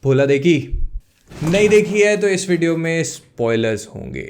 भोला देखी? नहीं देखी है तो इस वीडियो में स्पॉयलर्स होंगे।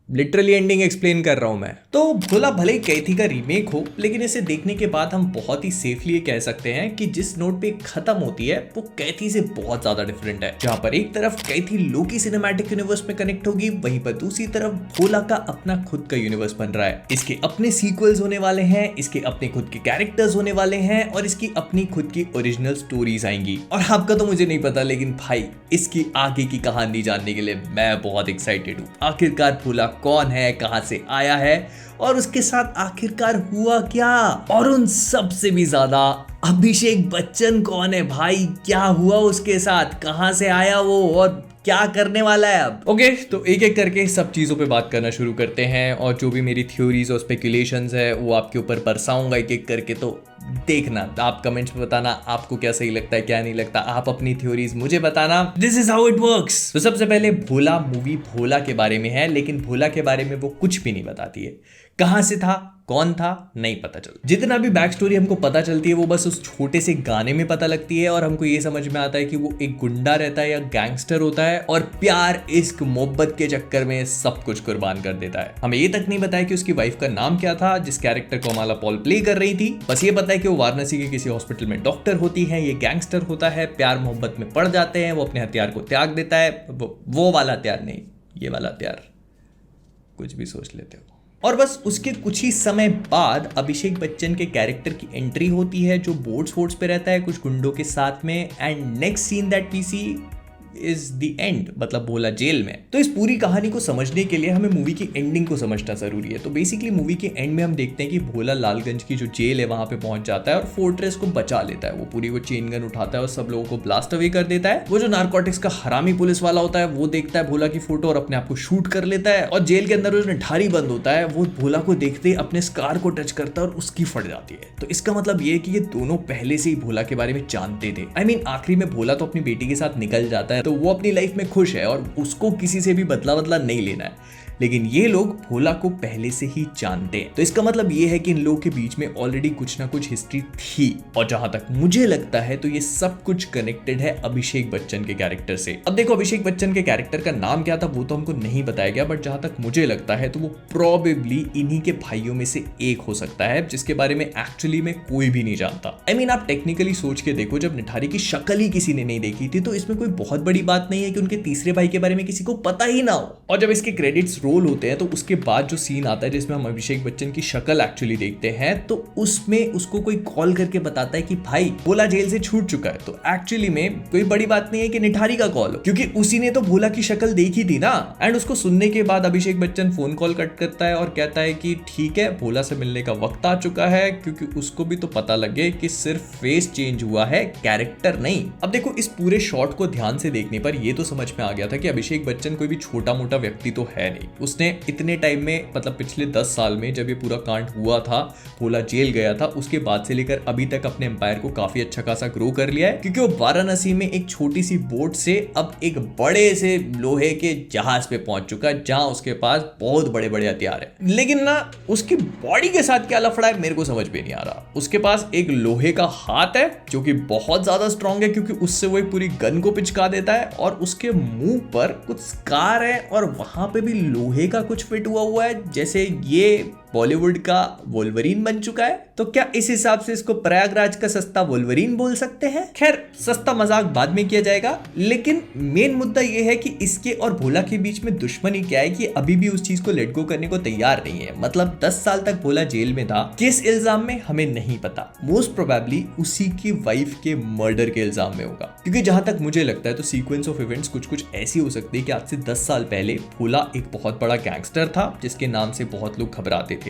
लिटरली एंडिंग एक्सप्लेन कर रहा हूं मैं। तो भोला भले ही कैथी का रीमेक हो, लेकिन इसे देखने के बाद हम बहुत ही सेफली कह सकते हैं कि जिस नोट पे खत्म होती है वो कैथी से बहुत ज्यादा डिफरेंट है। जहां पर एक तरफ कैथी लोकी सिनेमैटिक यूनिवर्स में कनेक्ट होगी, वहीं पर दूसरी तरफ भोला का अपना खुद का यूनिवर्स बन रहा है। इसके अपने सीक्वल्स होने वाले हैं, इसके अपने खुद के कैरेक्टर्स होने वाले हैं और इसकी अपनी खुद की ओरिजिनल स्टोरीज आएंगी। और आपका तो मुझे नहीं पता, लेकिन भाई इसकी आगे की कहानी जानने के लिए मैं बहुत एक्साइटेड हूँ। आखिरकार भोला कौन है, कहां से आया है और उसके साथ आखिरकार हुआ क्या, और उन सब से भी ज्यादा अभिषेक बच्चन कौन है भाई, क्या हुआ उसके साथ, कहां से आया वो और क्या करने वाला है अब। ओके, तो एक एक करके सब चीजों पे बात करना शुरू करते हैं और जो भी मेरी थ्योरीज और स्पेकुलेशंस है वो आपके ऊपर बरसाऊंगा एक एक करके। तो देखना, आप कमेंट्स में बताना आपको क्या सही लगता है क्या नहीं लगता, आप अपनी थ्योरीज मुझे बताना। This is how it works. तो सबसे पहले भोला मूवी भोला के बारे में है, लेकिन भोला के बारे में वो कुछ भी नहीं बताती है। कहां से था, कौन था, नहीं पता चलता। जितना भी बैक स्टोरी हमको पता चलती है वो बस उस छोटे से गाने में पता लगती है और हमको ये समझ में आता है कि वो एक गुंडा रहता है या गैंगस्टर होता है और प्यार इश्क मोहब्बत के चक्कर में सब कुछ कुर्बान कर देता है। हमें ये तक नहीं बताया कि उसकी वाइफ का नाम क्या था, जिस कैरेक्टर को अमाला पॉल प्ले कर रही थी। बस ये पता है कि वो वाराणसी के किसी हॉस्पिटल में डॉक्टर होती है, ये गैंगस्टर होता है, प्यार मोहब्बत में पड़ जाते हैं, वो अपने हथियार को त्याग देता है। वो वाला प्यार नहीं, ये वाला प्यार, कुछ भी सोच लेते हो। और बस उसके कुछ ही समय बाद अभिषेक बच्चन के कैरेक्टर की एंट्री होती है, जो बोट्स वोट्स पे रहता है कुछ गुंडों के साथ में। And next scene that we see is the end, मतलब भोला जेल में। तो इस पूरी कहानी को समझने के लिए हमें मूवी की एंडिंग को समझना जरूरी है। तो बेसिकली मूवी के एंड में हम देखते हैं कि भोला लालगंज की जो जेल है वहां पे पहुंच जाता है और फोर्ट्रेस को बचा लेता है। वो पूरी वो चेन गन उठाता है और सब लोगों को ब्लास्ट अवे कर देता है। वो जो नारकोटिक्स का हरामी पुलिस वाला होता है वो देखता है भोला की फोटो और अपने आप को शूट कर लेता है। और जेल के अंदर जो ढारी बंद होता है वो भोला को देखते ही अपने स्कार को टच करता है और उसकी फट जाती है। तो इसका मतलब ये है कि ये दोनों पहले से ही भोला के बारे में जानते थे। आई मीन आखिरी में भोला तो अपनी बेटी के साथ निकल जाता है, तो वो अपनी लाइफ में खुश है और उसको किसी से भी बदला नहीं लेना है। लेकिन ये लोग भोला को पहले से ही जानते हैं। तो इसका मतलब ये है कि इन लोगों के बीच में ऑलरेडी कुछ ना कुछ हिस्ट्री थी। और जहां तक मुझे लगता है तो ये सब कुछ कनेक्टेड है अभिषेक बच्चन के कैरेक्टर से। अब देखो, अभिषेक बच्चन के कैरेक्टर का नाम क्या था वो तो हमको नहीं बताया गया, बट जहां तक मुझे लगता है तो वो प्रोबेबली इन्हीं के भाइयों में से एक हो सकता है, जिसके बारे में एक्चुअली में कोई भी नहीं जानता। आई मीन आप टेक्निकली सोच के देखो, जब निठारी की शक्ल ही किसी ने नहीं देखी थी तो इसमें कोई बहुत बड़ी बात नहीं है कि उनके तीसरे भाई के बारे में किसी को पता ही ना हो। और जब इसके क्रेडिट्स रोल होते हैं तो उसके बाद जो सीन आता है जिसमें हम अभिषेक बच्चन की शक्ल एक्चुअली देखते हैं, तो उसमें उसको कोई कॉल करके बताता है कि भाई भोला जेल से छूट चुका है। तो एक्चुअली में कोई बड़ी बात नहीं है कि निठारी का कॉल हो, क्योंकि उसी ने तो भोला की शक्ल देखी थी ना। एंड उसको सुनने के बाद Abhishek Bachchan phone call cut करता है और कहता है कि ठीक है, भोला से मिलने का वक्त आ चुका है, क्योंकि उसको भी तो पता लगे कि सिर्फ फेस चेंज हुआ है, कैरेक्टर नहीं। अब देखो, इस पूरे शॉट को ध्यान से देखने पर ये तो समझ में आ गया था कि अभिषेक बच्चन कोई भी छोटा मोटा व्यक्ति तो है नहीं। उसने इतने टाइम में, मतलब पिछले 10 साल में जब ये पूरा कांड हुआ था, भोला जेल गया था, उसके बाद से लेकर अभी तक अपने एम्पायर को काफी अच्छा खासा ग्रो कर लिया है, क्योंकि वो वाराणसी में एक छोटी सी बोट से अब एक बड़े से लोहे के जहाज पे पहुंच चुका है, जहां उसके पास बहुत बड़े बड़े हथियार है। लेकिन ना उसकी बॉडी के साथ क्या लफड़ा है मेरे को समझ में नहीं आ रहा। उसके पास एक लोहे का हाथ है जो कि बहुत ज्यादा स्ट्रॉन्ग है, क्योंकि उससे वो एक पूरी गन को पिचका देता है, और उसके मुंह पर कुछ स्कार है और वहां पे भी लोहे का कुछ फिट हुआ है, जैसे ये बॉलीवुड का वोल्वरीन बन चुका है। तो क्या इस हिसाब से इसको प्रयागराज का सस्ता वोल्वरीन बोल सकते हैं? खैर, सस्ता मजाक बाद में किया जाएगा, लेकिन मेन मुद्दा यह है कि इसके और भोला के बीच में दुश्मनी क्या है कि अभी भी उस चीज को लेट गो करने को तैयार नहीं है। मतलब 10 साल तक भोला जेल में था, किस इल्जाम में हमें नहीं पता। मोस्ट प्रोबेबली उसी की वाइफ के मर्डर के इल्जाम में होगा, क्योंकि जहां तक मुझे लगता है तो सीक्वेंस ऑफ इवेंट्स कुछ ऐसी हो सकती है कि आज से 10 साल पहले भोला एक बहुत बड़ा गैंगस्टर था जिसके नाम से बहुत लोग घबराते थे।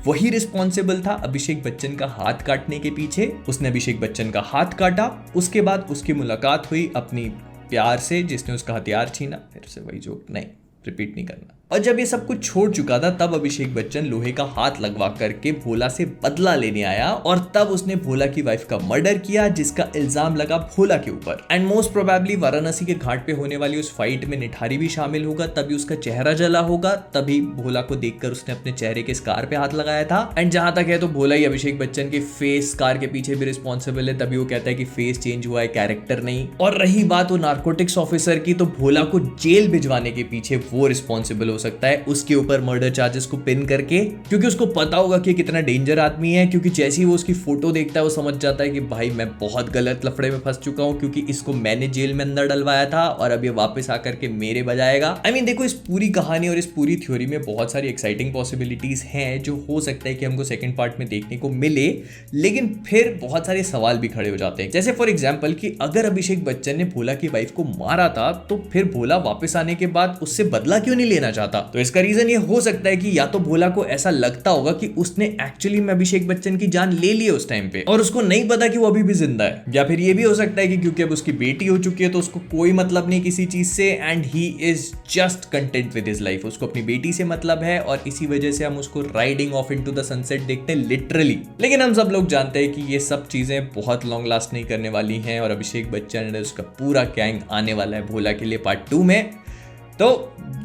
वही रिस्पॉन्सिबल था अभिषेक बच्चन का हाथ काटने के पीछे। उसने अभिषेक बच्चन का हाथ काटा, उसके बाद उसकी मुलाकात हुई अपनी प्यार से जिसने उसका हथियार छीना। फिर से वही जोक नहीं, रिपीट नहीं करना। और जब ये सब कुछ छोड़ चुका था तब अभिषेक बच्चन लोहे का हाथ लगवा करके भोला से बदला लेने आया और तब उसने भोला की वाइफ का मर्डर किया, जिसका इल्जाम लगा भोला के ऊपर। एंड मोस्ट प्रोबेबली वाराणसी के घाट पे होने वाली उस फाइट में निठारी भी शामिल होगा, तभी उसका चेहरा जला होगा, तभी भोला को देखकर उसने अपने चेहरे के स्कार पे हाथ लगाया था। एंड जहां तक है तो भोला ही अभिषेक बच्चन के फेस स्कार के पीछे भी रिस्पॉन्सिबल है, तभी वो कहता है कि फेस चेंज हुआ है, कैरेक्टर नहीं। और रही बात वो नार्कोटिक्स ऑफिसर की, तो भोला को जेल भिजवाने के पीछे वो रिस्पॉन्सिबल हो सकता है, उसके ऊपर मर्डर चार्जेस को पिन करके, क्योंकि उसको पता होगा कि कितना डेंजर आदमी है। क्योंकि जैसे ही वो उसकी फोटो देखता है वो समझ जाता है कि भाई मैं बहुत गलत लफड़े में फंस चुका हूं, क्योंकि इसको मैंने जेल में अंदर डलवाया था और अब ये वापस आकर के मेरे बजाएगा। आई मीन देखो, इस पूरी कहानी और इस पूरी थ्योरी में बहुत सारी एक्साइटिंग पॉसिबिलिटीज हैं जो हो सकता है कि हमको सेकंड पार्ट में देखने को मिले, लेकिन फिर बहुत सारे सवाल भी खड़े हो जाते हैं। जैसे फॉर एग्जाम्पल कि अगर अभिषेक बच्चन ने भोला की वाइफ को मारा था तो फिर भोला वापस आने के बाद उससे बदला क्यों नहीं लेना चाहता? तो इसका रीजन ये हो सकता है कि या तो भोला को ऐसा लगता होगा कि उसने एक्चुअली में अभिषेक बच्चन की जान ले ली है उस टाइम पे और उसको नहीं पता कि वो अभी भी जिंदा है, या फिर ये भी हो सकता है कि क्योंकि अब उसकी बेटी हो चुकी है तो उसको कोई मतलब नहीं किसी चीज से and he is just content with his life. उसको अपनी बेटी से मतलब है और इसी वजह से हम उसको riding of into the sunset देखते हैं लिटरली। लेकिन हम सब लोग जानते हैं कि ये सब चीजें बहुत लॉन्ग लास्ट नहीं करने वाली हैं और अभिषेक बच्चन और उसका पूरा गैंग आने वाला है भोला के लिए पार्ट 2 में। तो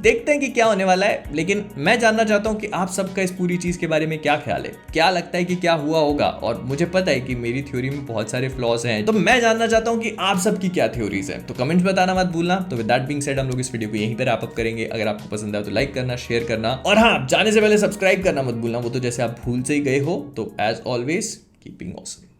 देखते हैं कि क्या होने वाला है। लेकिन मैं जानना चाहता हूं कि आप सबका इस पूरी चीज के बारे में क्या ख्याल है, क्या लगता है कि क्या हुआ होगा। और मुझे पता है कि मेरी थ्योरी में बहुत सारे फ्लॉज हैं, तो मैं जानना चाहता हूं कि आप सबकी क्या थ्योरीज हैं। तो कमेंट्स बताना मत भूलना। तो विद दैट बीइंग सेड हम लोग इस वीडियो को यहीं पर रैप अप करेंगे। अगर आपको पसंद आया तो लाइक करना, शेयर करना और हाँ, जाने से पहले सब्सक्राइब करना मत भूलना, वो तो जैसे आप भूल से ही गए हो। तो एज ऑलवेज कीपिंग ऑसम।